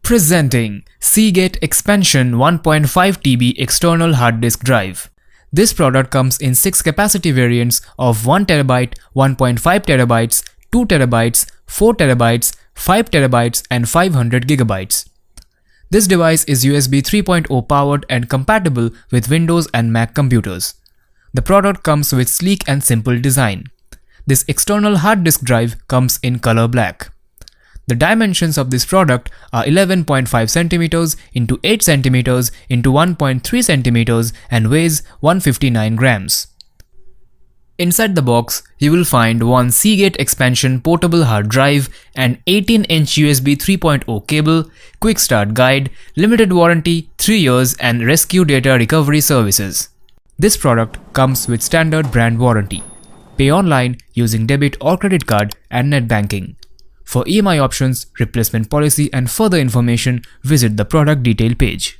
Presenting Seagate Expansion 1.5 TB external hard disk drive. This product comes in 6 capacity variants of 1 TB, 1.5 TB, 2 TB, 4 TB, 5 TB and 500 GB. This device is USB 3.0 powered and compatible with Windows and Mac computers. The product comes with sleek and simple design. This external hard disk drive comes in color black. The dimensions of this product are 11.5 cm into 8 cm into 1.3 cm and weighs 159 grams. Inside the box, you will find one Seagate Expansion portable hard drive, an 18-inch USB 3.0 cable, quick start guide, limited warranty, 3 years and rescue data recovery services. This product comes with standard brand warranty. Pay online using debit or credit card and net banking. For EMI options, replacement policy and further information, visit the product detail page.